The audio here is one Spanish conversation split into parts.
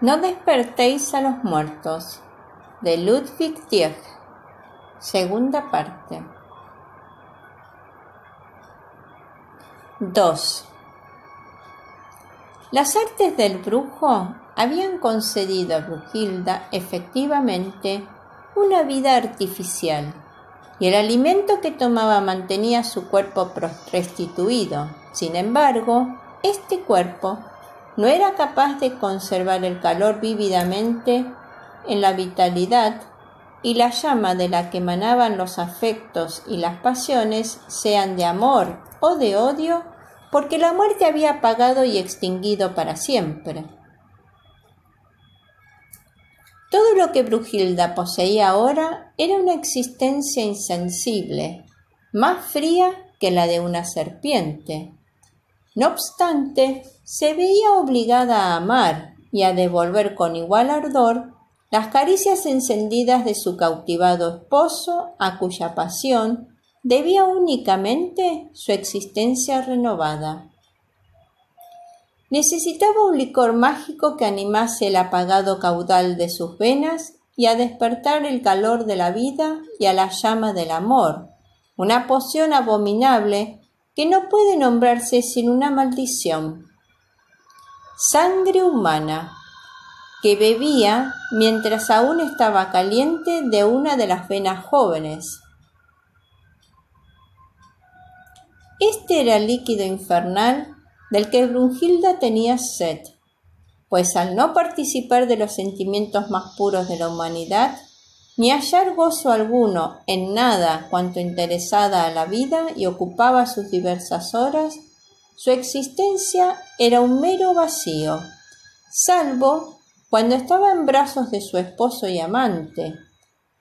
No despertéis a los muertos, de Ludwig Tieck, segunda parte. 2. Las artes del brujo habían concedido a Brunhilda efectivamente una vida artificial, y el alimento que tomaba mantenía su cuerpo restituido. Sin embargo, este cuerpo no era capaz de conservar el calor vívidamente en la vitalidad y la llama de la que emanaban los afectos y las pasiones, sean de amor o de odio, porque la muerte había apagado y extinguido para siempre. Todo lo que Brunhilda poseía ahora era una existencia insensible, más fría que la de una serpiente. No obstante, se veía obligada a amar y a devolver con igual ardor las caricias encendidas de su cautivado esposo, a cuya pasión debía únicamente su existencia renovada. Necesitaba un licor mágico que animase el apagado caudal de sus venas y a despertar el calor de la vida y a la llama del amor, una poción abominable que no puede nombrarse sin una maldición. Sangre humana, que bebía mientras aún estaba caliente de una de las venas jóvenes. Este era el líquido infernal del que Brunhilda tenía sed, pues al no participar de los sentimientos más puros de la humanidad, ni hallar gozo alguno en nada cuanto interesada a la vida y ocupaba sus diversas horas, su existencia era un mero vacío, salvo cuando estaba en brazos de su esposo y amante,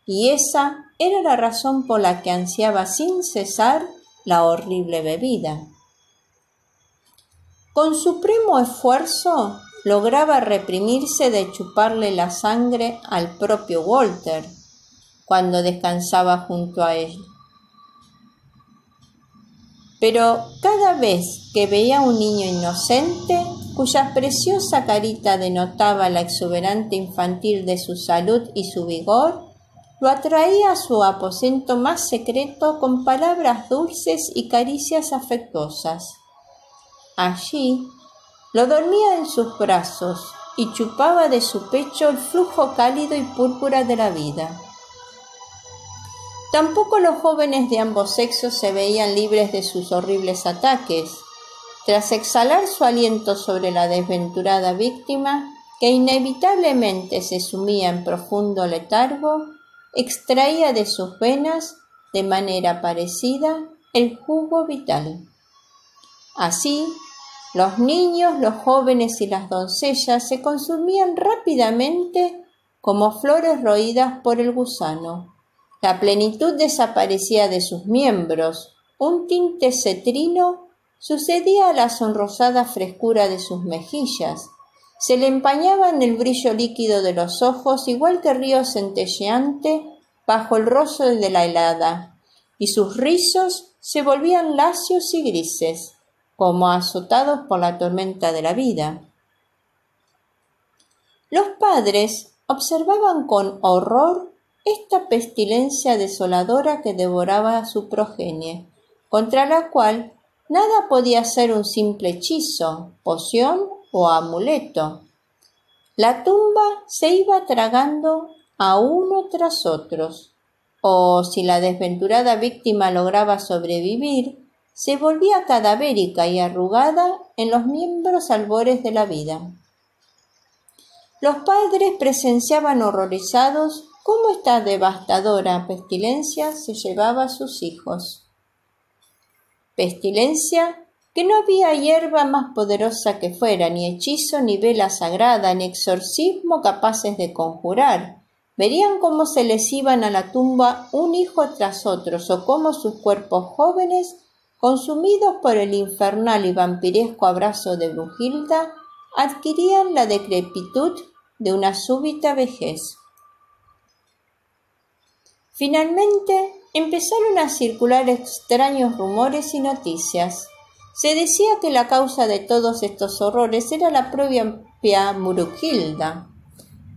y esa era la razón por la que ansiaba sin cesar la horrible bebida. Con supremo esfuerzo lograba reprimirse de chuparle la sangre al propio Walter cuando descansaba junto a él. Pero cada vez que veía a un niño inocente, cuya preciosa carita denotaba la exuberante infantil de su salud y su vigor, lo atraía a su aposento más secreto con palabras dulces y caricias afectuosas. Allí lo dormía en sus brazos y chupaba de su pecho el flujo cálido y púrpura de la vida. Tampoco los jóvenes de ambos sexos se veían libres de sus horribles ataques. Tras exhalar su aliento sobre la desventurada víctima, que inevitablemente se sumía en profundo letargo, extraía de sus venas, de manera parecida, el jugo vital. Así, los niños, los jóvenes y las doncellas se consumían rápidamente como flores roídas por el gusano. La plenitud desaparecía de sus miembros, un tinte cetrino sucedía a la sonrosada frescura de sus mejillas, se le empañaba en el brillo líquido de los ojos igual que río centelleante bajo el roso de la helada, y sus rizos se volvían lacios y grises, como azotados por la tormenta de la vida. Los padres observaban con horror esta pestilencia desoladora que devoraba a su progenie, contra la cual nada podía ser un simple hechizo, poción o amuleto. La tumba se iba tragando a uno tras otros, o si la desventurada víctima lograba sobrevivir, se volvía cadavérica y arrugada en los miembros albores de la vida. Los padres presenciaban horrorizados cómo esta devastadora pestilencia se llevaba a sus hijos. Pestilencia que no había hierba más poderosa que fuera, ni hechizo, ni vela sagrada, ni exorcismo capaces de conjurar. Verían cómo se les iban a la tumba un hijo tras otro, o cómo sus cuerpos jóvenes, consumidos por el infernal y vampiresco abrazo de Brunhilda, adquirían la decrepitud de una súbita vejez. Finalmente empezaron a circular extraños rumores y noticias. Se decía que la causa de todos estos horrores era la propia Brunhilda,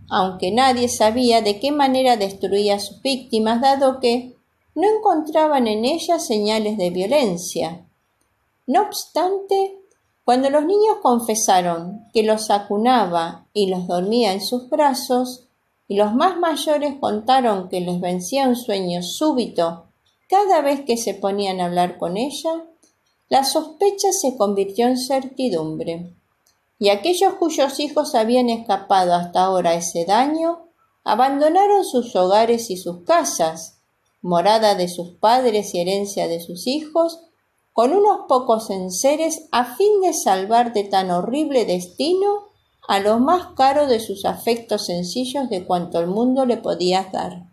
aunque nadie sabía de qué manera destruía a sus víctimas, dado que no encontraban en ellas señales de violencia. No obstante, cuando los niños confesaron que los acunaba y los dormía en sus brazos, y los más mayores contaron que les vencía un sueño súbito cada vez que se ponían a hablar con ella, la sospecha se convirtió en certidumbre, y aquellos cuyos hijos habían escapado hasta ahora a ese daño, abandonaron sus hogares y sus casas, morada de sus padres y herencia de sus hijos, con unos pocos enseres a fin de salvar de tan horrible destino a lo más caro de sus afectos sencillos de cuanto el mundo le podía dar.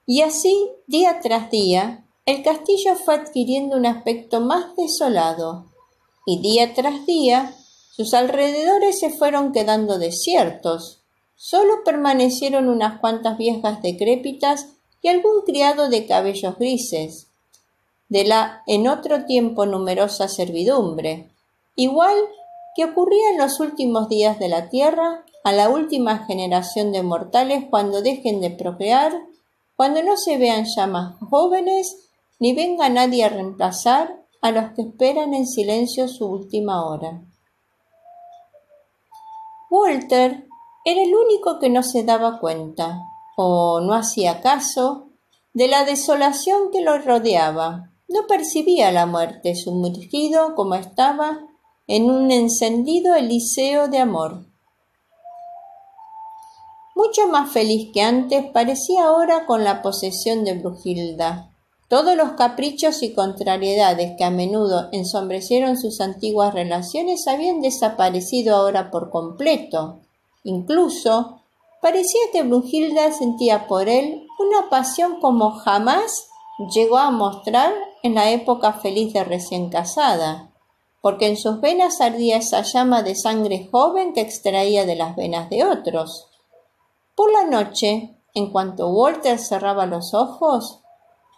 Y así, día tras día, el castillo fue adquiriendo un aspecto más desolado, y día tras día sus alrededores se fueron quedando desiertos. Solo permanecieron unas cuantas viejas decrépitas y algún criado de cabellos grises, de la en otro tiempo numerosa servidumbre, igual que ocurría en los últimos días de la tierra, a la última generación de mortales cuando dejen de procrear, cuando no se vean ya más jóvenes, ni venga nadie a reemplazar a los que esperan en silencio su última hora. Walter era el único que no se daba cuenta, o no hacía caso, de la desolación que lo rodeaba. No percibía la muerte, sumergido como estaba en un encendido eliseo de amor. Mucho más feliz que antes parecía ahora con la posesión de Brunhilda. Todos los caprichos y contrariedades que a menudo ensombrecieron sus antiguas relaciones habían desaparecido ahora por completo. Incluso parecía que Brunhilda sentía por él una pasión como jamás llegó a mostrar en la época feliz de recién casada, porque en sus venas ardía esa llama de sangre joven que extraía de las venas de otros. Por la noche, en cuanto Walter cerraba los ojos,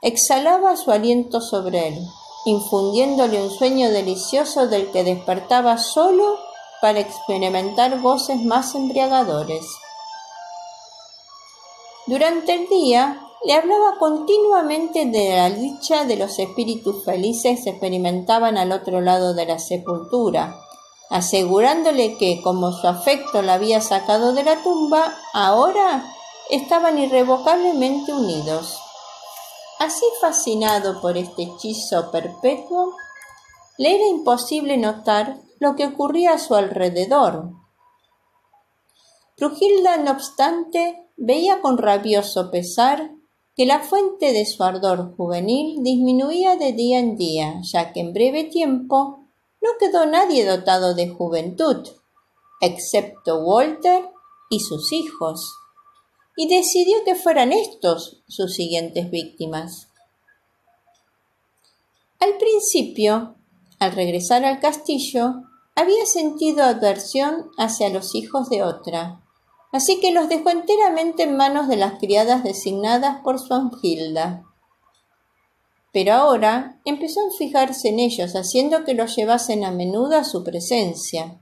exhalaba su aliento sobre él, infundiéndole un sueño delicioso del que despertaba solo para experimentar goces más embriagadores. Durante el día le hablaba continuamente de la dicha de los espíritus felices que experimentaban al otro lado de la sepultura, asegurándole que, como su afecto la había sacado de la tumba, ahora estaban irrevocablemente unidos. Así fascinado por este hechizo perpetuo, le era imposible notar lo que ocurría a su alrededor. Brunhilda, no obstante, veía con rabioso pesar que la fuente de su ardor juvenil disminuía de día en día, ya que en breve tiempo no quedó nadie dotado de juventud, excepto Walter y sus hijos, y decidió que fueran estos sus siguientes víctimas. Al principio, al regresar al castillo, había sentido aversión hacia los hijos de otra, así que los dejó enteramente en manos de las criadas designadas por Swanhilda. Pero ahora empezó a fijarse en ellos, haciendo que los llevasen a menudo a su presencia.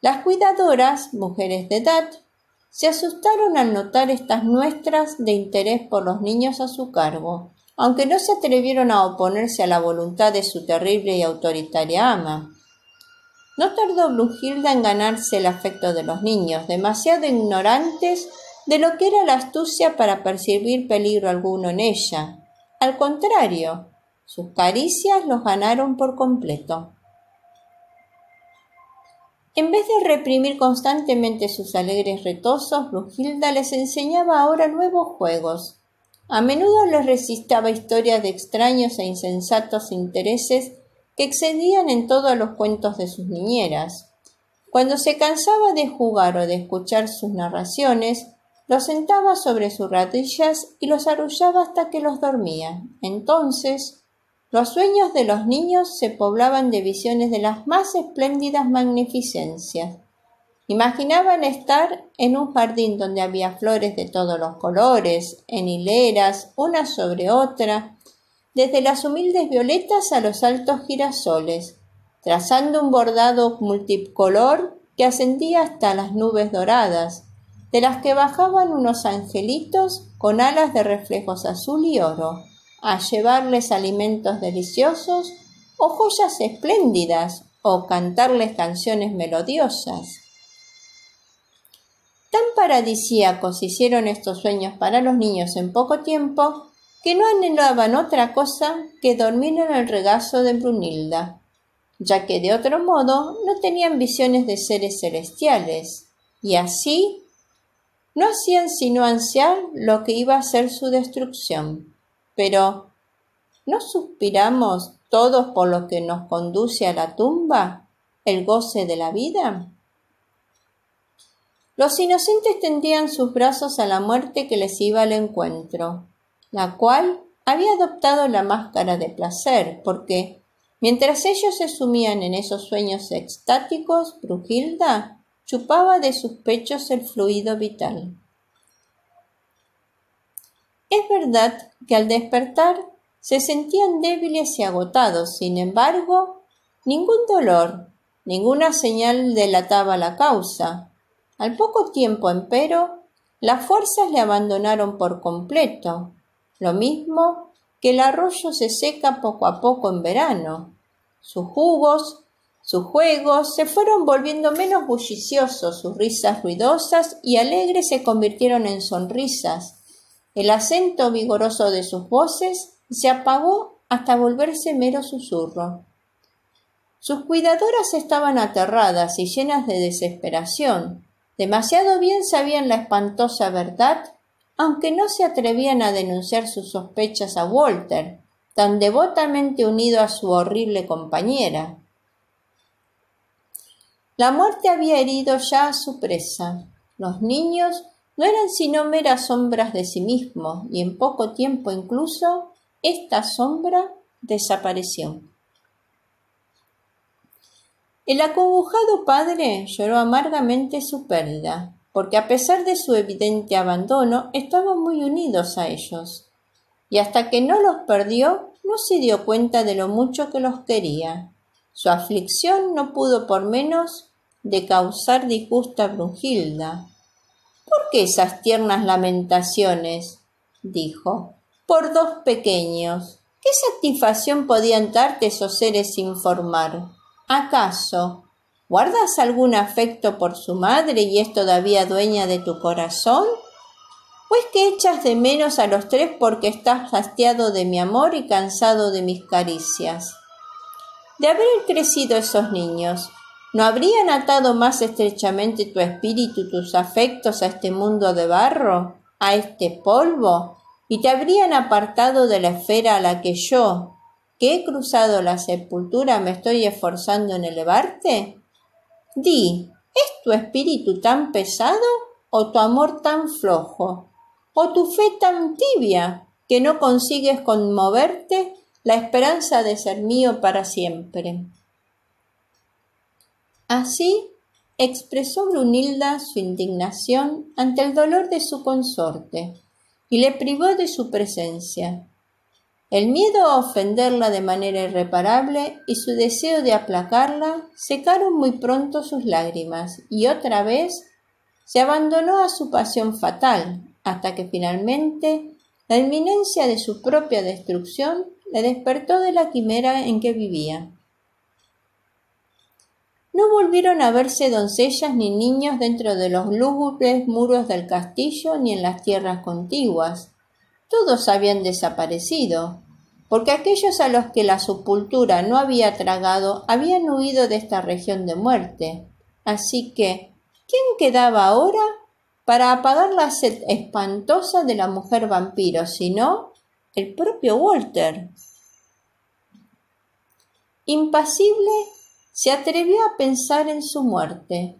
Las cuidadoras, mujeres de edad, se asustaron al notar estas muestras de interés por los niños a su cargo, aunque no se atrevieron a oponerse a la voluntad de su terrible y autoritaria ama. No tardó Brunhilda en ganarse el afecto de los niños, demasiado ignorantes de lo que era la astucia para percibir peligro alguno en ella. Al contrario, sus caricias los ganaron por completo. En vez de reprimir constantemente sus alegres retozos, Brunhilda les enseñaba ahora nuevos juegos. A menudo les recitaba historias de extraños e insensatos intereses que excedían en todos los cuentos de sus niñeras. Cuando se cansaba de jugar o de escuchar sus narraciones, los sentaba sobre sus rodillas y los arrullaba hasta que los dormía. Entonces, los sueños de los niños se poblaban de visiones de las más espléndidas magnificencias. Imaginaban estar en un jardín donde había flores de todos los colores, en hileras, una sobre otra, desde las humildes violetas a los altos girasoles, trazando un bordado multicolor que ascendía hasta las nubes doradas, de las que bajaban unos angelitos con alas de reflejos azul y oro, a llevarles alimentos deliciosos o joyas espléndidas o cantarles canciones melodiosas. Tan paradisíacos hicieron estos sueños para los niños en poco tiempo que no anhelaban otra cosa que dormir en el regazo de Brunilda, ya que de otro modo no tenían visiones de seres celestiales, y así no hacían sino ansiar lo que iba a ser su destrucción. Pero, ¿no suspiramos todos por lo que nos conduce a la tumba, el goce de la vida? Los inocentes tendían sus brazos a la muerte que les iba al encuentro, la cual había adoptado la máscara de placer, porque, mientras ellos se sumían en esos sueños extáticos, Brunhilda chupaba de sus pechos el fluido vital. Es verdad que al despertar se sentían débiles y agotados, sin embargo, ningún dolor, ninguna señal delataba la causa. Al poco tiempo, empero, las fuerzas le abandonaron por completo, lo mismo que el arroyo se seca poco a poco en verano. Sus jugos, sus juegos se fueron volviendo menos bulliciosos, sus risas ruidosas y alegres se convirtieron en sonrisas. El acento vigoroso de sus voces se apagó hasta volverse mero susurro. Sus cuidadoras estaban aterradas y llenas de desesperación. Demasiado bien sabían la espantosa verdad, aunque no se atrevían a denunciar sus sospechas a Walter, tan devotamente unido a su horrible compañera. La muerte había herido ya a su presa. Los niños no eran sino meras sombras de sí mismos, y en poco tiempo incluso esta sombra desapareció. El acongojado padre lloró amargamente su pérdida, porque a pesar de su evidente abandono, estaban muy unidos a ellos, y hasta que no los perdió, no se dio cuenta de lo mucho que los quería. Su aflicción no pudo por menos de causar disgusto a Brunhilda. «¿Por qué esas tiernas lamentaciones?», dijo, «por dos pequeños. ¿Qué satisfacción podían darte esos seres sin formar? ¿Acaso guardas algún afecto por su madre y es todavía dueña de tu corazón? ¿O es que echas de menos a los tres porque estás hastiado de mi amor y cansado de mis caricias? De haber crecido esos niños, ¿no habrían atado más estrechamente tu espíritu y tus afectos a este mundo de barro, a este polvo, y te habrían apartado de la esfera a la que yo, que he cruzado la sepultura, me estoy esforzando en elevarte? Di, ¿es tu espíritu tan pesado o tu amor tan flojo, o tu fe tan tibia que no consigues conmoverte la esperanza de ser mío para siempre?» Así expresó Brunilda su indignación ante el dolor de su consorte y le privó de su presencia. El miedo a ofenderla de manera irreparable y su deseo de aplacarla secaron muy pronto sus lágrimas y otra vez se abandonó a su pasión fatal, hasta que finalmente la inminencia de su propia destrucción le despertó de la quimera en que vivía. No volvieron a verse doncellas ni niños dentro de los lúgubres muros del castillo ni en las tierras contiguas. Todos habían desaparecido, porque aquellos a los que la sepultura no había tragado habían huido de esta región de muerte. Así que, ¿quién quedaba ahora para apagar la sed espantosa de la mujer vampiro, sino el propio Walter? Impasible, se atrevió a pensar en su muerte,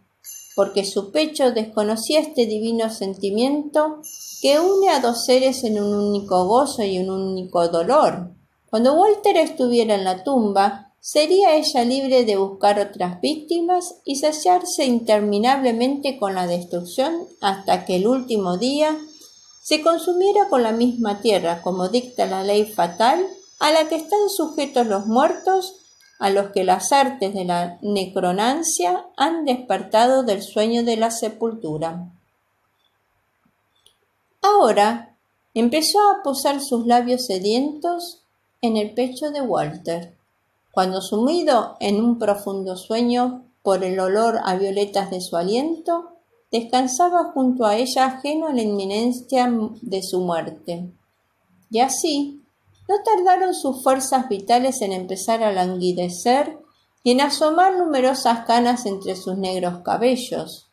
porque su pecho desconocía este divino sentimiento que une a dos seres en un único gozo y un único dolor. Cuando Walter estuviera en la tumba, sería ella libre de buscar otras víctimas y saciarse interminablemente con la destrucción hasta que el último día se consumiera con la misma tierra, como dicta la ley fatal a la que están sujetos los muertos a los que las artes de la necromancia han despertado del sueño de la sepultura. Ahora empezó a posar sus labios sedientos en el pecho de Walter, cuando sumido en un profundo sueño por el olor a violetas de su aliento, descansaba junto a ella ajeno a la inminencia de su muerte. Y así, no tardaron sus fuerzas vitales en empezar a languidecer y en asomar numerosas canas entre sus negros cabellos,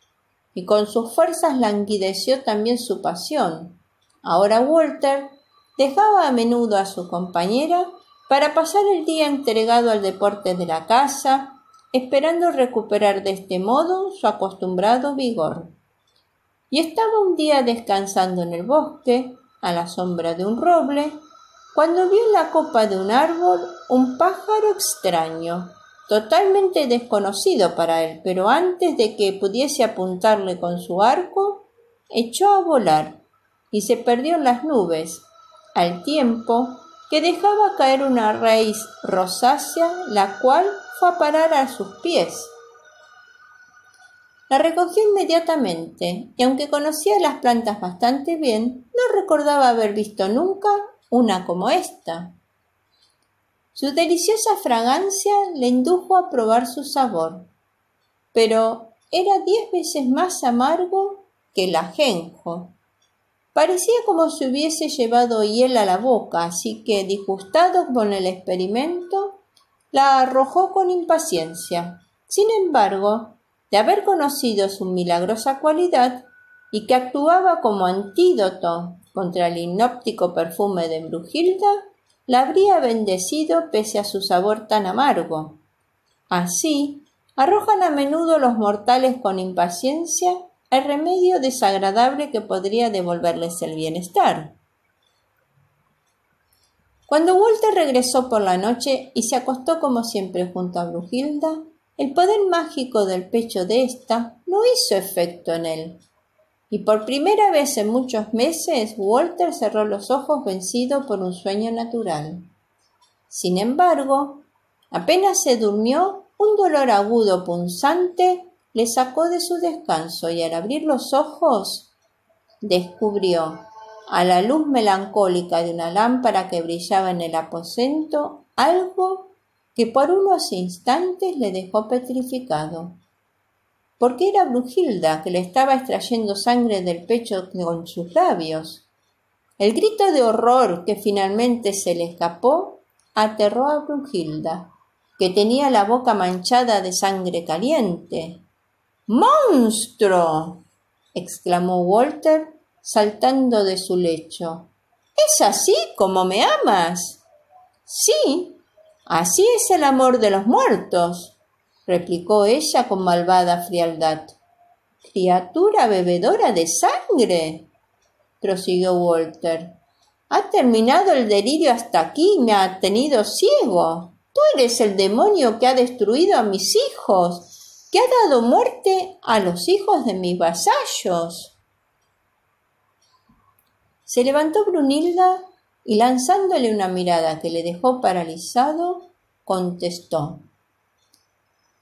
y con sus fuerzas languideció también su pasión. Ahora Walter dejaba a menudo a su compañera para pasar el día entregado al deporte de la caza, esperando recuperar de este modo su acostumbrado vigor. Y estaba un día descansando en el bosque, a la sombra de un roble, cuando vio en la copa de un árbol un pájaro extraño, totalmente desconocido para él, pero antes de que pudiese apuntarle con su arco, echó a volar y se perdió en las nubes, al tiempo que dejaba caer una raíz rosácea, la cual fue a parar a sus pies. La recogió inmediatamente, y aunque conocía las plantas bastante bien, no recordaba haber visto nunca una como esta. Su deliciosa fragancia le indujo a probar su sabor, pero era 10 veces más amargo que el ajenjo. Parecía como si hubiese llevado hiel a la boca, así que, disgustado con el experimento, la arrojó con impaciencia. Sin embargo, de haber conocido su milagrosa cualidad y que actuaba como antídoto contra el hipnótico perfume de Brunhilda, la habría bendecido pese a su sabor tan amargo. Así, arrojan a menudo los mortales con impaciencia el remedio desagradable que podría devolverles el bienestar. Cuando Walter regresó por la noche y se acostó como siempre junto a Brunhilda, el poder mágico del pecho de ésta no hizo efecto en él, y por primera vez en muchos meses Walter cerró los ojos vencido por un sueño natural. Sin embargo, apenas se durmió, un dolor agudo punzante le sacó de su descanso y al abrir los ojos descubrió, a la luz melancólica de una lámpara que brillaba en el aposento, algo que por unos instantes le dejó petrificado. Porque era Brunhilda que le estaba extrayendo sangre del pecho con sus labios. El grito de horror que finalmente se le escapó aterró a Brunhilda, que tenía la boca manchada de sangre caliente. ¡Monstruo!, exclamó Walter, saltando de su lecho. ¿Es así como me amas? Sí, así es el amor de los muertos, replicó ella con malvada frialdad. Criatura bebedora de sangre, prosiguió Walter. Ha terminado el delirio hasta aquí y me ha tenido ciego. Tú eres el demonio que ha destruido a mis hijos, que ha dado muerte a los hijos de mis vasallos. Se levantó Brunhilda y lanzándole una mirada que le dejó paralizado, contestó: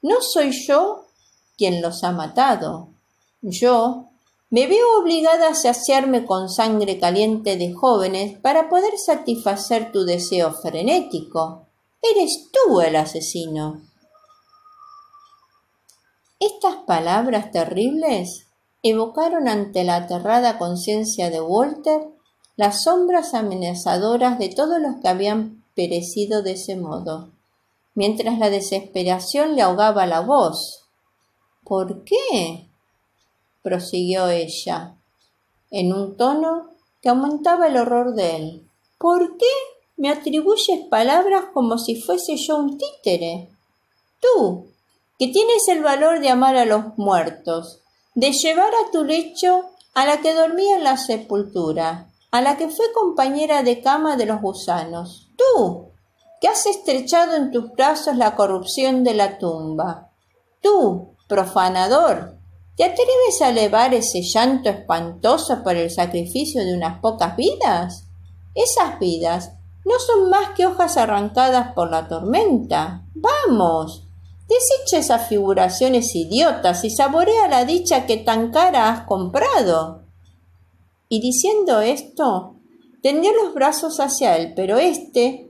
No soy yo quien los ha matado. Yo me veo obligada a saciarme con sangre caliente de jóvenes para poder satisfacer tu deseo frenético. Eres tú el asesino. Estas palabras terribles evocaron ante la aterrada conciencia de Walter las sombras amenazadoras de todos los que habían perecido de ese modo, mientras la desesperación le ahogaba la voz. ¿Por qué?, prosiguió ella, en un tono que aumentaba el horror de él. ¿Por qué me atribuyes palabras como si fuese yo un títere? Tú, que tienes el valor de amar a los muertos, de llevar a tu lecho a la que dormía en la sepultura, a la que fue compañera de cama de los gusanos. Tú, que has estrechado en tus brazos la corrupción de la tumba. Tú, profanador, ¿te atreves a elevar ese llanto espantoso por el sacrificio de unas pocas vidas? Esas vidas no son más que hojas arrancadas por la tormenta. Vamos, desecha esas figuraciones idiotas y saborea la dicha que tan cara has comprado. Y diciendo esto, tendió los brazos hacia él, pero éste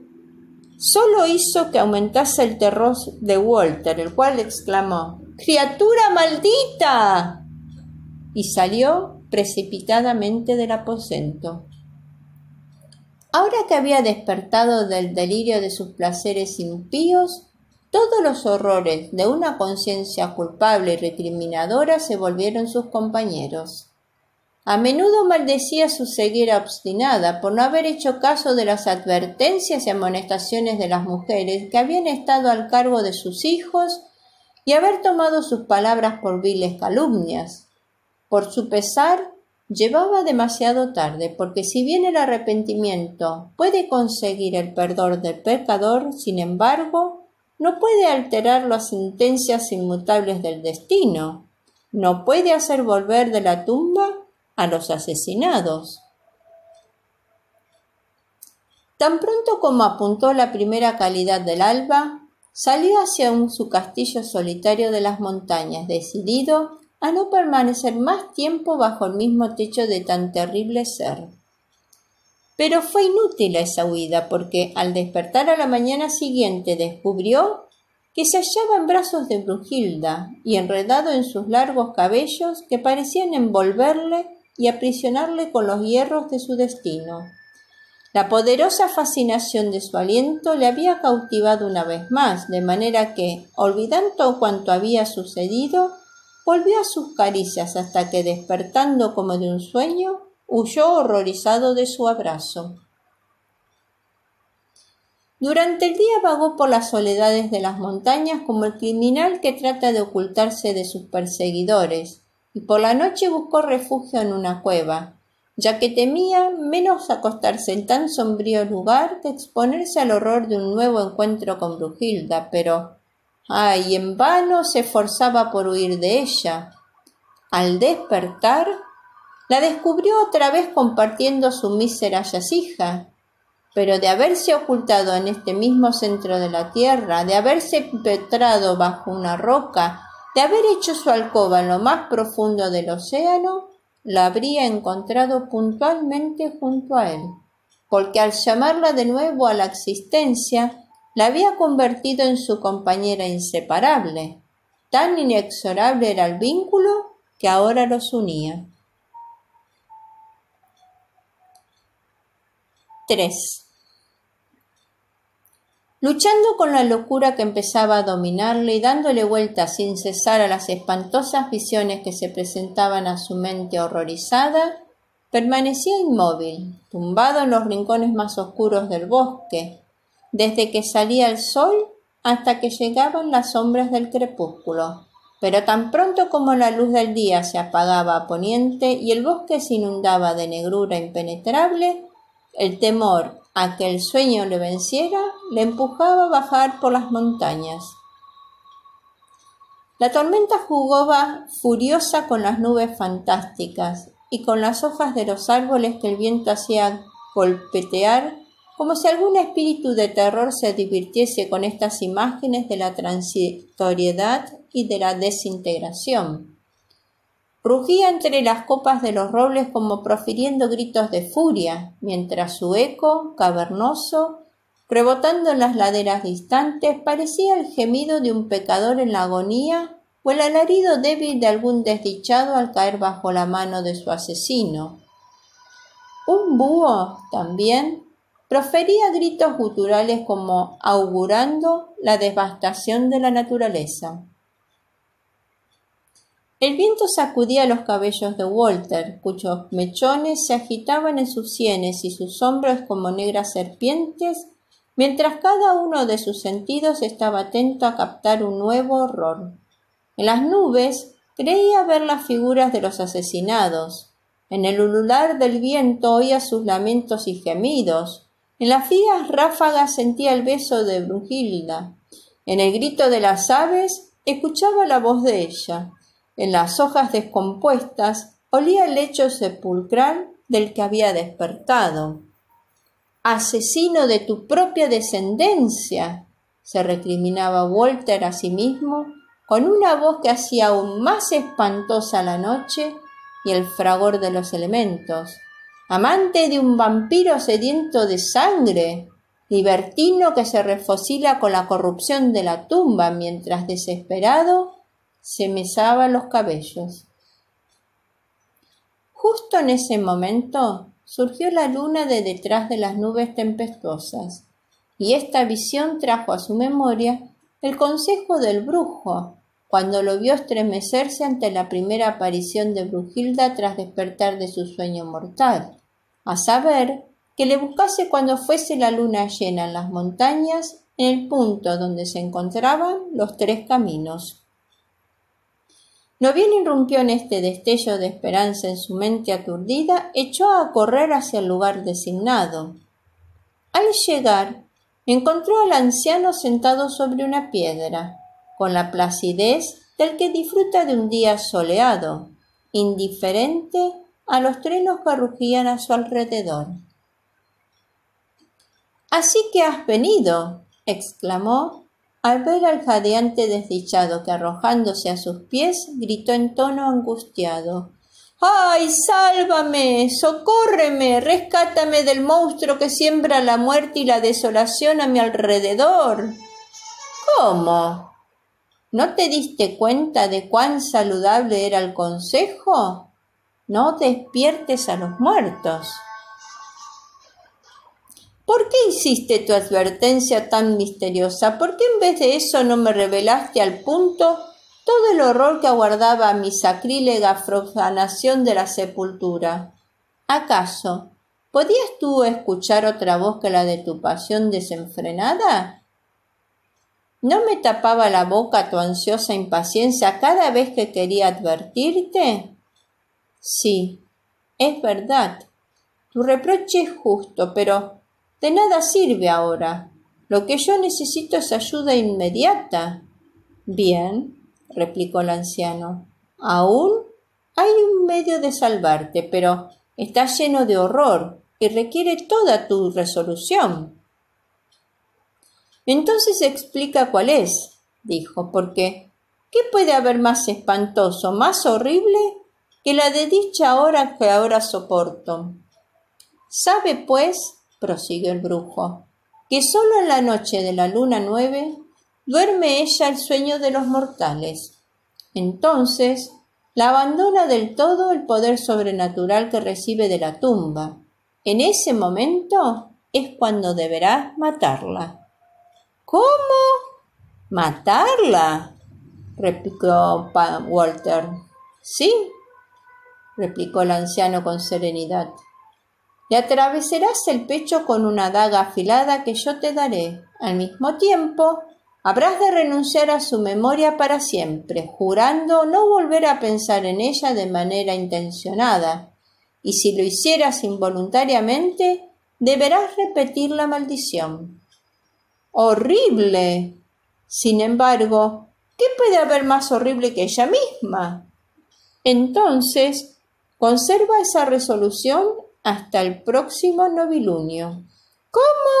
solo hizo que aumentase el terror de Walter, el cual exclamó: «¡Criatura maldita!» y salió precipitadamente del aposento. Ahora que había despertado del delirio de sus placeres impíos, todos los horrores de una conciencia culpable y recriminadora se volvieron sus compañeros. A menudo maldecía su ceguera obstinada por no haber hecho caso de las advertencias y amonestaciones de las mujeres que habían estado al cargo de sus hijos y haber tomado sus palabras por viles calumnias. Por su pesar, llevaba demasiado tarde, porque si bien el arrepentimiento puede conseguir el perdón del pecador, sin embargo, no puede alterar las sentencias inmutables del destino, no puede hacer volver de la tumba a los asesinados. Tan pronto como apuntó la primera claridad del alba, salió hacia su castillo solitario de las montañas, decidido a no permanecer más tiempo bajo el mismo techo de tan terrible ser. Pero fue inútil esa huida, porque al despertar a la mañana siguiente descubrió que se hallaba en brazos de Brunhilda y enredado en sus largos cabellos que parecían envolverle y aprisionarle con los hierros de su destino. La poderosa fascinación de su aliento le había cautivado una vez más, de manera que, olvidando cuanto había sucedido, volvió a sus caricias hasta que, despertando como de un sueño, huyó horrorizado de su abrazo. Durante el día vagó por las soledades de las montañas como el criminal que trata de ocultarse de sus perseguidores, y por la noche buscó refugio en una cueva, ya que temía menos acostarse en tan sombrío lugar que exponerse al horror de un nuevo encuentro con Brunhilda, pero ¡ay! En vano se esforzaba por huir de ella. Al despertar, la descubrió otra vez compartiendo su mísera yacija, pero de haberse ocultado en este mismo centro de la tierra, de haberse penetrado bajo una roca, de haber hecho su alcoba en lo más profundo del océano, la habría encontrado puntualmente junto a él, porque al llamarla de nuevo a la existencia, la había convertido en su compañera inseparable. Tan inexorable era el vínculo que ahora los unía. 3. Luchando con la locura que empezaba a dominarle y dándole vueltas sin cesar a las espantosas visiones que se presentaban a su mente horrorizada, permanecía inmóvil, tumbado en los rincones más oscuros del bosque, desde que salía el sol hasta que llegaban las sombras del crepúsculo. Pero tan pronto como la luz del día se apagaba a poniente y el bosque se inundaba de negrura impenetrable, el temor a que el sueño le venciera le empujaba a bajar por las montañas. La tormenta jugaba furiosa con las nubes fantásticas y con las hojas de los árboles que el viento hacía golpetear, como si algún espíritu de terror se divirtiese con estas imágenes de la transitoriedad y de la desintegración. Rugía entre las copas de los robles como profiriendo gritos de furia, mientras su eco, cavernoso, rebotando en las laderas distantes, parecía el gemido de un pecador en la agonía o el alarido débil de algún desdichado al caer bajo la mano de su asesino. Un búho, también, profería gritos guturales como augurando la devastación de la naturaleza. El viento sacudía los cabellos de Walter, cuyos mechones se agitaban en sus sienes y sus hombros como negras serpientes, mientras cada uno de sus sentidos estaba atento a captar un nuevo horror. En las nubes creía ver las figuras de los asesinados. En el ulular del viento oía sus lamentos y gemidos. En las frías ráfagas sentía el beso de Brunhilda. En el grito de las aves escuchaba la voz de ella. En las hojas descompuestas olía el lecho sepulcral del que había despertado. asesino de tu propia descendencia, se recriminaba Walter a sí mismo, con una voz que hacía aún más espantosa la noche y el fragor de los elementos. Amante de un vampiro sediento de sangre, libertino que se refocila con la corrupción de la tumba mientras desesperado se mesaba los cabellos. Justo en ese momento surgió la luna de detrás de las nubes tempestuosas, y esta visión trajo a su memoria el consejo del brujo, cuando lo vio estremecerse ante la primera aparición de Brunhilda tras despertar de su sueño mortal, a saber, que le buscase cuando fuese la luna llena en las montañas, en el punto donde se encontraban los 3 caminos. No bien irrumpió en este destello de esperanza en su mente aturdida, echó a correr hacia el lugar designado. Al llegar, encontró al anciano sentado sobre una piedra, con la placidez del que disfruta de un día soleado, indiferente a los truenos que rugían a su alrededor. «Así que has venido», exclamó, al ver al jadeante desdichado que, arrojándose a sus pies, gritó en tono angustiado: «¡Ay, sálvame! ¡Socórreme! ¡Rescátame del monstruo que siembra la muerte y la desolación a mi alrededor!». «¿Cómo? ¿No te diste cuenta de cuán saludable era el consejo? No despiertes a los muertos». «¿Por qué hiciste tu advertencia tan misteriosa? ¿Por qué en vez de eso no me revelaste al punto todo el horror que aguardaba a mi sacrílega profanación de la sepultura? ¿Acaso podías tú escuchar otra voz que la de tu pasión desenfrenada? ¿No me tapaba la boca tu ansiosa impaciencia cada vez que quería advertirte? Sí, es verdad, tu reproche es justo, pero de nada sirve ahora. Lo que yo necesito es ayuda inmediata». «Bien», replicó el anciano, «aún hay un medio de salvarte, pero está lleno de horror y requiere toda tu resolución». «Entonces explica cuál es», dijo, «porque ¿qué puede haber más espantoso, más horrible que la desdicha que ahora soporto? Sabe, pues», prosiguió el brujo, «que solo en la noche de la luna 9 duerme ella el sueño de los mortales. Entonces la abandona del todo el poder sobrenatural que recibe de la tumba. En ese momento es cuando deberás matarla». «¿Cómo? ¿Matarla?», replicó Walter. «Sí», replicó el anciano con serenidad. «Le atravesarás el pecho con una daga afilada que yo te daré. Al mismo tiempo, habrás de renunciar a su memoria para siempre, jurando no volver a pensar en ella de manera intencionada, y si lo hicieras involuntariamente, deberás repetir la maldición». «¡Horrible! Sin embargo, ¿qué puede haber más horrible que ella misma? Entonces, conserva esa resolución hasta el próximo novilunio». «¿Cómo?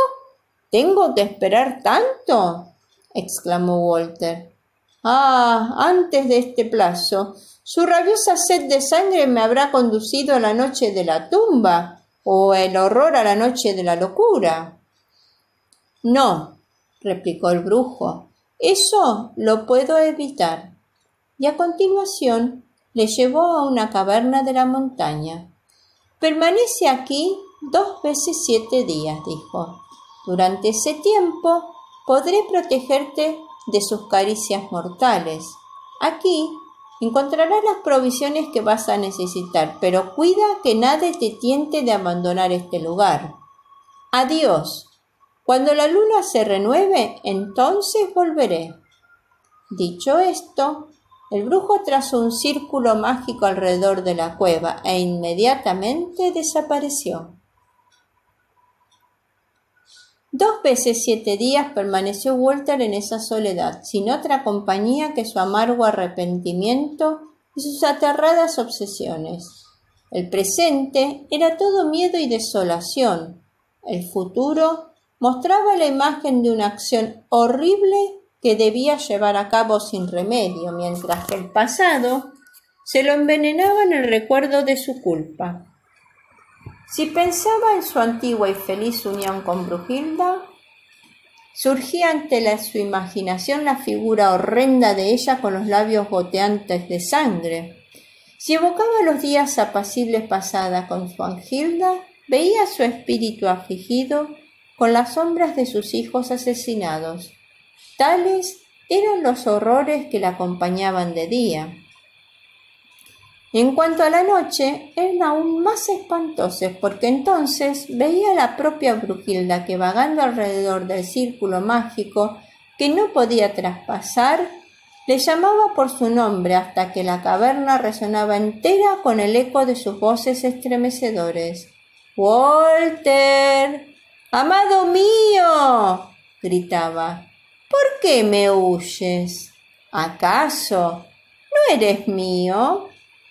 ¿Tengo que esperar tanto?», exclamó Walter. «Ah, antes de este plazo, su rabiosa sed de sangre me habrá conducido a la noche de la tumba, o el horror a la noche de la locura». «No», replicó el brujo, «eso lo puedo evitar». Y a continuación le llevó a una caverna de la montaña. «Permanece aquí 2 veces 7 días», dijo. «Durante ese tiempo podré protegerte de sus caricias mortales. Aquí encontrarás las provisiones que vas a necesitar, pero cuida que nadie te tiente de abandonar este lugar. Adiós. Cuando la luna se renueve, entonces volveré». Dicho esto, el brujo trazó un círculo mágico alrededor de la cueva e inmediatamente desapareció. 2 veces 7 días permaneció Walter en esa soledad, sin otra compañía que su amargo arrepentimiento y sus aterradas obsesiones. El presente era todo miedo y desolación, El futuro mostraba la imagen de una acción horrible que debía llevar a cabo sin remedio, mientras que el pasado se lo envenenaba en el recuerdo de su culpa. Si pensaba en su antigua y feliz unión con Brunhilda, surgía ante su imaginación la figura horrenda de ella con los labios goteantes de sangre. Si evocaba los días apacibles pasados con Swanhilda, veía su espíritu afligido con las sombras de sus hijos asesinados. Tales eran los horrores que la acompañaban de día. En cuanto a la noche, eran aún más espantosos, porque entonces veía a la propia Brunhilda que, vagando alrededor del círculo mágico que no podía traspasar, le llamaba por su nombre hasta que la caverna resonaba entera con el eco de sus voces estremecedores. «¡Walter! ¡Amado mío!», gritaba. «¿Por qué me huyes? ¿Acaso no eres mío?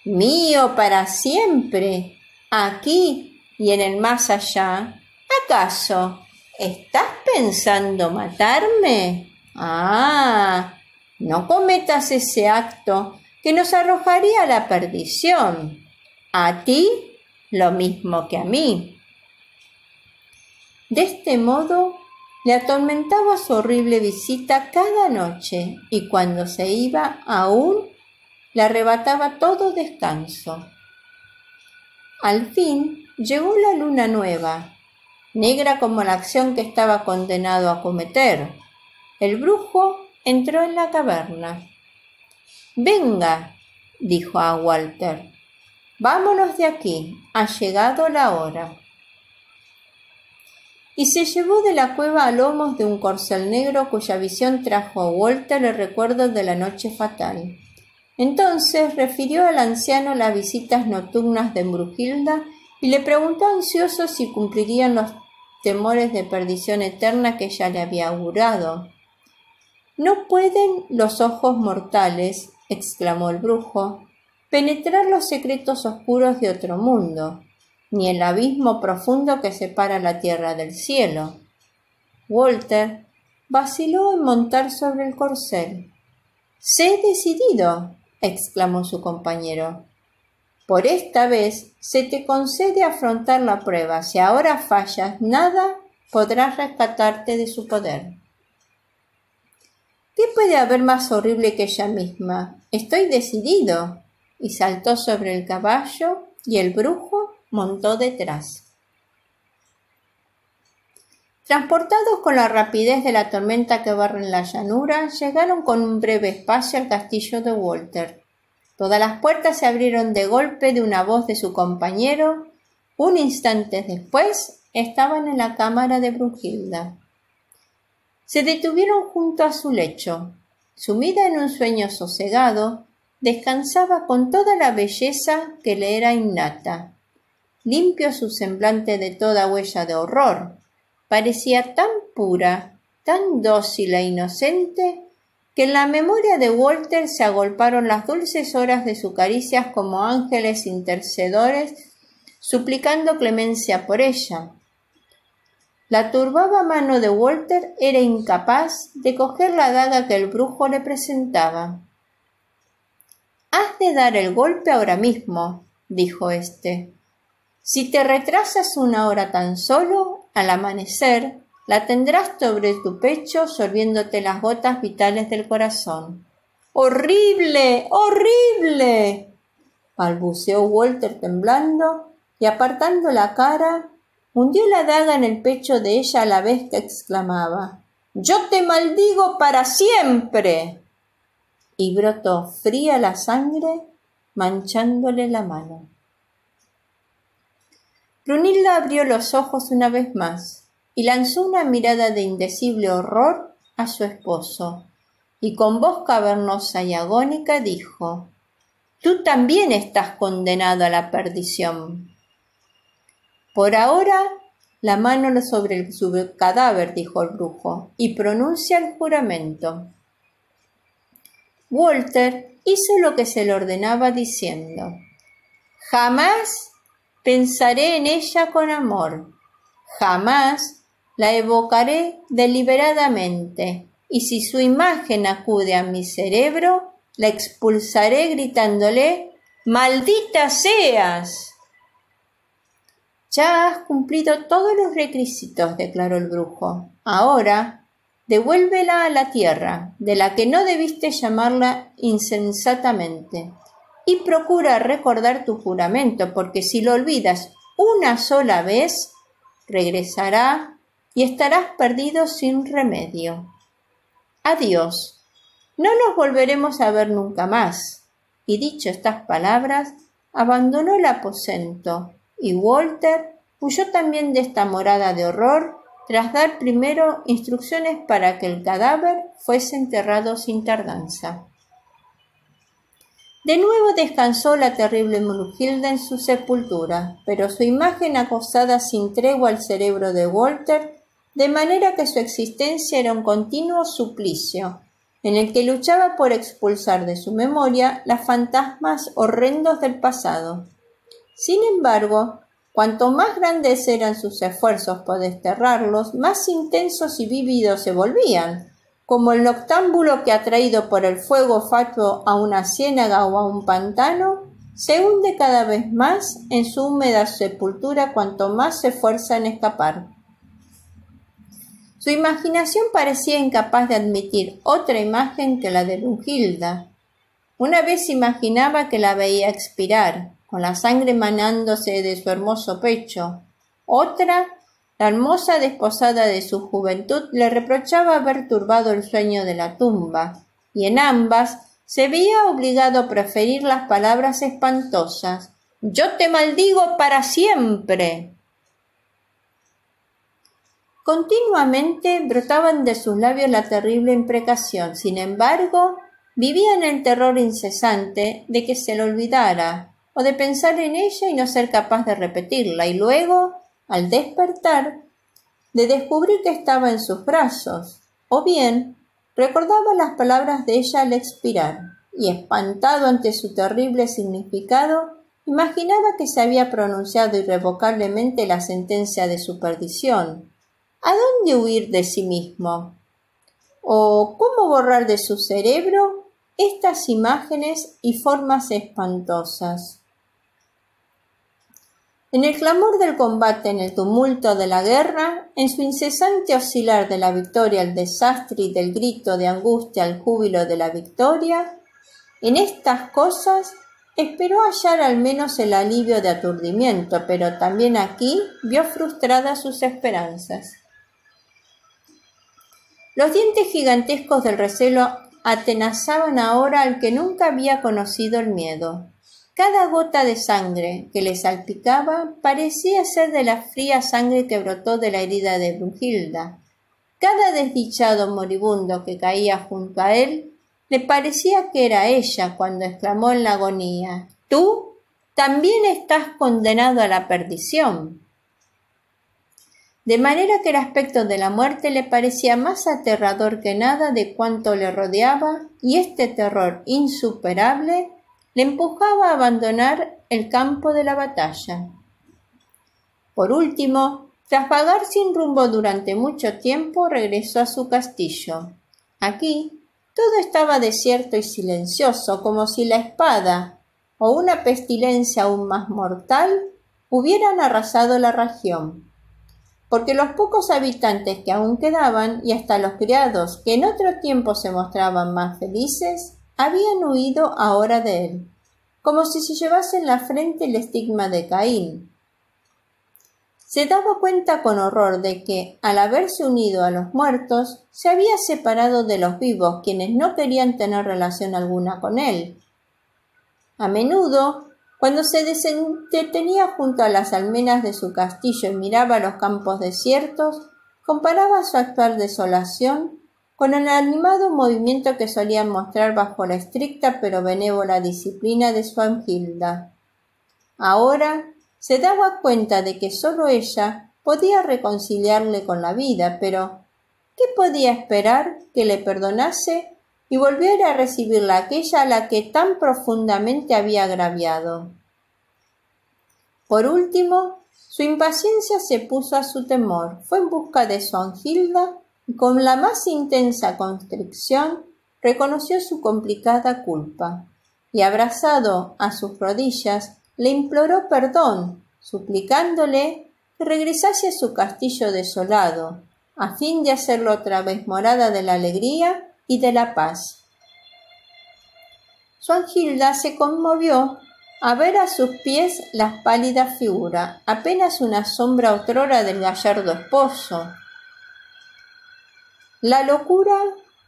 Mío para siempre, aquí y en el más allá. ¿Acaso estás pensando matarme? ¡Ah! No cometas ese acto que nos arrojaría a la perdición. A ti lo mismo que a mí». De este modo le atormentaba su horrible visita cada noche, y cuando se iba aún le arrebataba todo descanso. Al fin llegó la luna nueva, negra como la acción que estaba condenado a cometer. El brujo entró en la caverna. «Venga», dijo a Walter, «vámonos de aquí, ha llegado la hora». Y se llevó de la cueva a lomos de un corcel negro cuya visión trajo a Walter el recuerdo de la noche fatal. Entonces refirió al anciano las visitas nocturnas de Brunhilda y le preguntó ansioso si cumplirían los temores de perdición eterna que ella le había augurado. «No pueden los ojos mortales», exclamó el brujo, «penetrar los secretos oscuros de otro mundo, ni el abismo profundo que separa la tierra del cielo». Walter vaciló en montar sobre el corcel. «Sé decidido», exclamó su compañero. «Por esta vez se te concede afrontar la prueba. Si ahora fallas, nada podrás rescatarte de su poder». «¿Qué puede haber más horrible que ella misma? Estoy decidido». Y saltó sobre el caballo y el brujo montó detrás. Transportados con la rapidez de la tormenta que barre en la llanura, llegaron con un breve espacio al castillo de Walter. Todas las puertas se abrieron de golpe de una voz de su compañero. Un instante después estaban en la cámara de Brunhilda. Se detuvieron junto a su lecho. Sumida en un sueño sosegado, descansaba con toda la belleza que le era innata. Limpio su semblante de toda huella de horror, parecía tan pura, tan dócil e inocente, que en la memoria de Walter se agolparon las dulces horas de sus caricias como ángeles intercedores, suplicando clemencia por ella. La turbada mano de Walter era incapaz de coger la daga que el brujo le presentaba. «Has de dar el golpe ahora mismo», dijo éste. «Si te retrasas una hora tan solo, al amanecer, la tendrás sobre tu pecho sorbiéndote las gotas vitales del corazón». «¡Horrible! ¡Horrible!», balbuceó Walter temblando y apartando la cara, hundió la daga en el pecho de ella a la vez que exclamaba: «¡Yo te maldigo para siempre!», y brotó fría la sangre manchándole la mano. Brunhilda abrió los ojos una vez más y lanzó una mirada de indecible horror a su esposo, y con voz cavernosa y agónica dijo: «Tú también estás condenado a la perdición». «Por ahora, la mano sobre su cadáver», dijo el brujo, «y pronuncia el juramento». Walter hizo lo que se le ordenaba diciendo: «Jamás pensaré en ella con amor, Jamás la evocaré deliberadamente, y si su imagen acude a mi cerebro, la expulsaré gritándole «¡Maldita seas!». «Ya has cumplido todos los requisitos», declaró el brujo. «Ahora, devuélvela a la tierra, de la que no debiste llamarla insensatamente, y procura recordar tu juramento, porque si lo olvidas una sola vez, regresará y estarás perdido sin remedio. Adiós, no nos volveremos a ver nunca más». Y dicho estas palabras, abandonó el aposento, y Walter huyó también de esta morada de horror, tras dar primero instrucciones para que el cadáver fuese enterrado sin tardanza. De nuevo descansó la terrible Brunhilda en su sepultura, pero su imagen acosada sin tregua al cerebro de Walter, de manera que su existencia era un continuo suplicio, en el que luchaba por expulsar de su memoria los fantasmas horrendos del pasado. Sin embargo, cuanto más grandes eran sus esfuerzos por desterrarlos, más intensos y vívidos se volvían, como el noctámbulo que, atraído por el fuego fatuo a una ciénaga o a un pantano, se hunde cada vez más en su húmeda sepultura cuanto más se esfuerza en escapar. Su imaginación parecía incapaz de admitir otra imagen que la de Brunhilda. Una vez imaginaba que la veía expirar, con la sangre manándose de su hermoso pecho. Otra, la hermosa desposada de su juventud, le reprochaba haber turbado el sueño de la tumba, y en ambas se veía obligado a proferir las palabras espantosas: «¡Yo te maldigo para siempre!». Continuamente brotaban de sus labios la terrible imprecación. Sin embargo, vivía en el terror incesante de que se le olvidara, o de pensar en ella y no ser capaz de repetirla, y luego, al despertar, de descubrir que estaba en sus brazos, o bien recordaba las palabras de ella al expirar, y espantado ante su terrible significado, imaginaba que se había pronunciado irrevocablemente la sentencia de su perdición. ¿A dónde huir de sí mismo? ¿O cómo borrar de su cerebro estas imágenes y formas espantosas? En el clamor del combate, en el tumulto de la guerra, en su incesante oscilar de la victoria al desastre y del grito de angustia al júbilo de la victoria, en estas cosas esperó hallar al menos el alivio de aturdimiento, pero también aquí vio frustradas sus esperanzas. Los dientes gigantescos del recelo atenazaban ahora al que nunca había conocido el miedo. Cada gota de sangre que le salpicaba parecía ser de la fría sangre que brotó de la herida de Brunhilda. Cada desdichado moribundo que caía junto a él le parecía que era ella cuando exclamó en la agonía: «Tú también estás condenado a la perdición». De manera que el aspecto de la muerte le parecía más aterrador que nada de cuanto le rodeaba, y este terror insuperable le empujaba a abandonar el campo de la batalla. Por último, tras vagar sin rumbo durante mucho tiempo, regresó a su castillo. Aquí todo estaba desierto y silencioso, como si la espada o una pestilencia aún más mortal hubieran arrasado la región, porque los pocos habitantes que aún quedaban, y hasta los criados que en otro tiempo se mostraban más felices, habían huido ahora de él, como si se llevase en la frente el estigma de Caín. Se daba cuenta con horror de que, al haberse unido a los muertos, se había separado de los vivos, quienes no querían tener relación alguna con él. A menudo, cuando se detenía junto a las almenas de su castillo y miraba los campos desiertos, comparaba su actual desolación con el animado movimiento que solía mostrar bajo la estricta pero benévola disciplina de Swanhilda. Ahora se daba cuenta de que sólo ella podía reconciliarle con la vida, pero ¿qué podía esperar que le perdonase y volviera a recibirla aquella a la que tan profundamente había agraviado? Por último, Su impaciencia se puso a su temor, fue en busca de Swanhilda y con la más intensa constricción reconoció su complicada culpa y, abrazado a sus rodillas, le imploró perdón, suplicándole que regresase a su castillo desolado, a fin de hacerlo otra vez morada de la alegría y de la paz. Swanhilda se conmovió a ver a sus pies la pálida figura, apenas una sombra otrora del gallardo esposo. La locura,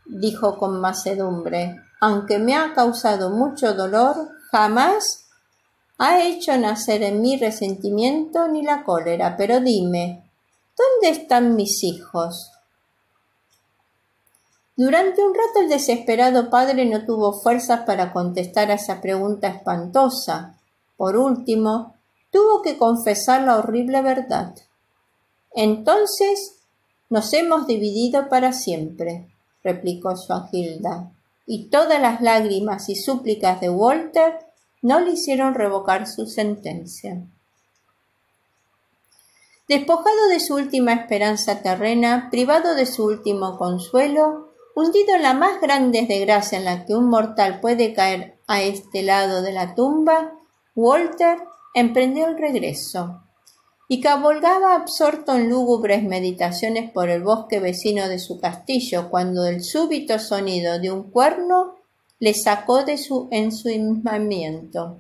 dijo con mansedumbre, aunque me ha causado mucho dolor, jamás ha hecho nacer en mí resentimiento ni la cólera. Pero dime, ¿dónde están mis hijos? Durante un rato el desesperado padre no tuvo fuerzas para contestar a esa pregunta espantosa. Por último, tuvo que confesar la horrible verdad. Entonces nos hemos dividido para siempre, replicó Swanhilda, y todas las lágrimas y súplicas de Walter no le hicieron revocar su sentencia. Despojado de su última esperanza terrena, privado de su último consuelo, hundido en la más grande desgracia en la que un mortal puede caer a este lado de la tumba, Walter emprendió el regreso y cabalgaba absorto en lúgubres meditaciones por el bosque vecino de su castillo, cuando el súbito sonido de un cuerno le sacó de su ensimismamiento.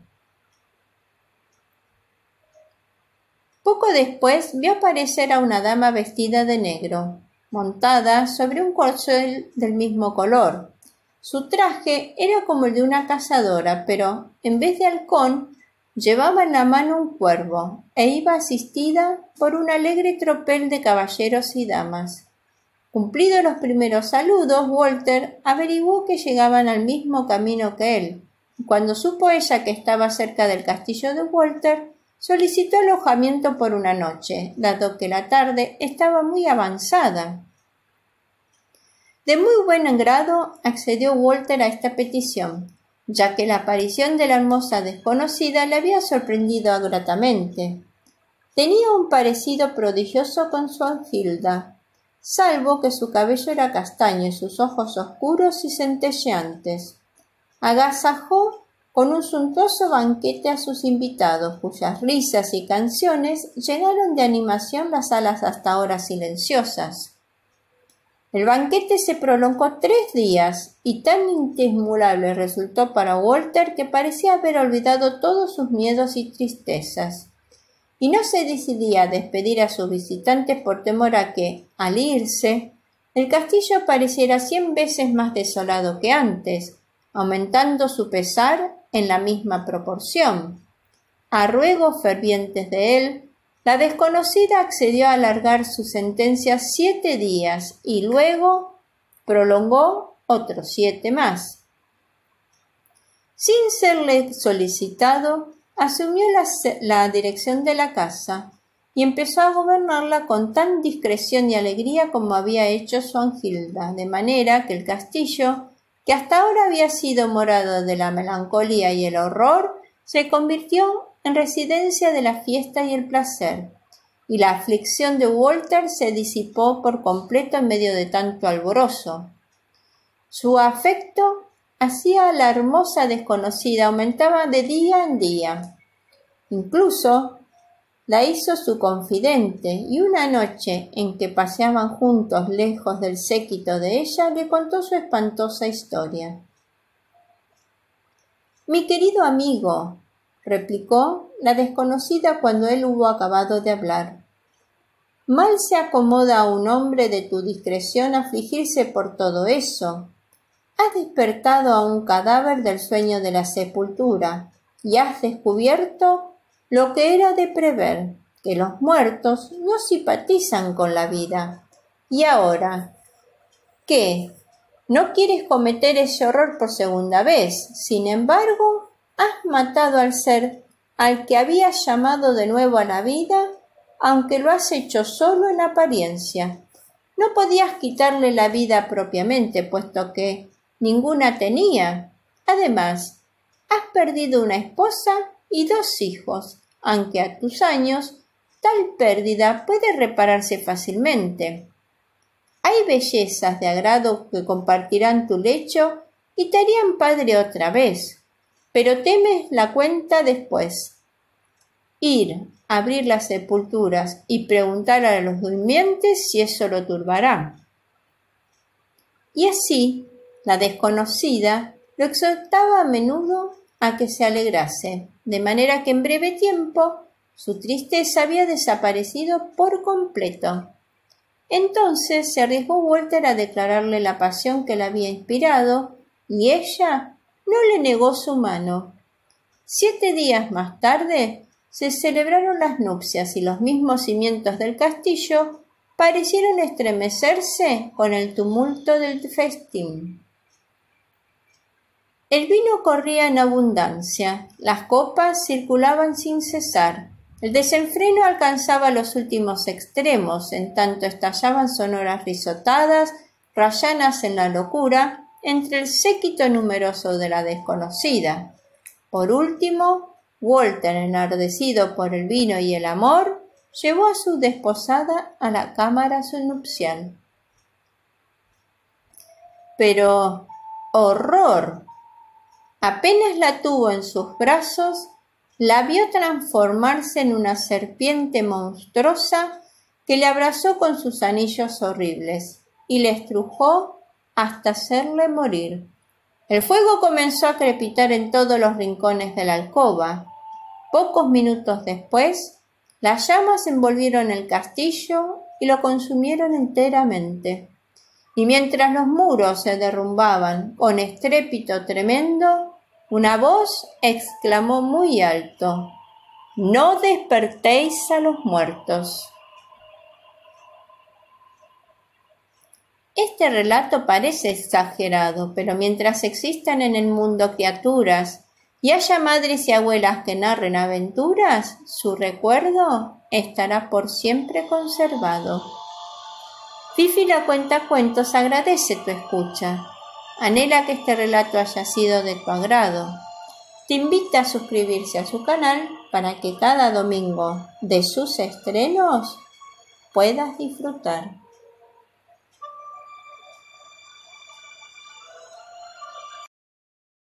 Poco después vio aparecer a una dama vestida de negro, montada sobre un corcel del mismo color. Su traje era como el de una cazadora, pero en vez de halcón llevaba en la mano un cuervo e iba asistida por un alegre tropel de caballeros y damas. Cumplidos los primeros saludos, Walter averiguó que llegaban al mismo camino que él, y cuando supo ella que estaba cerca del castillo de Walter, solicitó alojamiento por una noche, dado que la tarde estaba muy avanzada. De muy buen grado accedió Walter a esta petición, ya que la aparición de la hermosa desconocida le había sorprendido gratamente. Tenía un parecido prodigioso con Swanhilda, salvo que su cabello era castaño y sus ojos oscuros y centelleantes. Agasajó con un suntuoso banquete a sus invitados, cuyas risas y canciones llenaron de animación las salas hasta ahora silenciosas. El banquete se prolongó 3 días y tan indissimulable resultó para Walter que parecía haber olvidado todos sus miedos y tristezas, y no se decidía a despedir a sus visitantes por temor a que, al irse, el castillo pareciera 100 veces más desolado que antes, aumentando su pesar en la misma proporción. A ruegos fervientes de él, la desconocida accedió a alargar su sentencia 7 días y luego prolongó otros 7 más. Sin serle solicitado, asumió la dirección de la casa y empezó a gobernarla con tan discreción y alegría como había hecho Swanhilda, de manera que el castillo, que hasta ahora había sido morada de la melancolía y el horror, se convirtió en residencia de la fiesta y el placer, y la aflicción de Walter se disipó por completo en medio de tanto alborozo. Su afecto hacia la hermosa desconocida aumentaba de día en día. Incluso la hizo su confidente, y una noche en que paseaban juntos lejos del séquito de ella, le contó su espantosa historia. «Mi querido amigo», replicó la desconocida cuando él hubo acabado de hablar, «mal se acomoda a un hombre de tu discreción afligirse por todo eso. Has despertado a un cadáver del sueño de la sepultura y has descubierto lo que era de prever, que los muertos no simpatizan con la vida. Y ahora, ¿qué? ¿No quieres cometer ese horror por segunda vez? Sin embargo, has matado al ser al que habías llamado de nuevo a la vida, aunque lo has hecho solo en apariencia. No podías quitarle la vida propiamente, puesto que ninguna tenía. Además, has perdido una esposa y 2 hijos, aunque a tus años tal pérdida puede repararse fácilmente. Hay bellezas de agrado que compartirán tu lecho y te harían padre otra vez, pero temes la cuenta después. Ir, abrir las sepulturas y preguntar a los durmientes si eso lo turbará. Y así, la desconocida lo exhortaba a menudo a que se alegrase, de manera que en breve tiempo su tristeza había desaparecido por completo. Entonces se arriesgó Walter a declararle la pasión que la había inspirado, y ella no le negó su mano. 7 días más tarde se celebraron las nupcias y los mismos cimientos del castillo parecieron estremecerse con el tumulto del festín. El vino corría en abundancia, las copas circulaban sin cesar, el desenfreno alcanzaba los últimos extremos, en tanto estallaban sonoras risotadas, rayanas en la locura, entre el séquito numeroso de la desconocida. Por último, Walter, enardecido por el vino y el amor, llevó a su desposada a la cámara nupcial. Pero, ¡horror! Apenas la tuvo en sus brazos, la vio transformarse en una serpiente monstruosa que le abrazó con sus anillos horribles y le estrujó hasta hacerle morir. El fuego comenzó a crepitar en todos los rincones de la alcoba. Pocos minutos después, las llamas envolvieron el castillo y lo consumieron enteramente. Y mientras los muros se derrumbaban con estrépito tremendo, una voz exclamó muy alto: «No despertéis a los muertos». Este relato parece exagerado, pero mientras existan en el mundo criaturas y haya madres y abuelas que narren aventuras, su recuerdo estará por siempre conservado. Fifi la Cuentacuentos agradece tu escucha. Anhela que este relato haya sido de tu agrado. Te invita a suscribirse a su canal para que cada domingo de sus estrenos puedas disfrutar.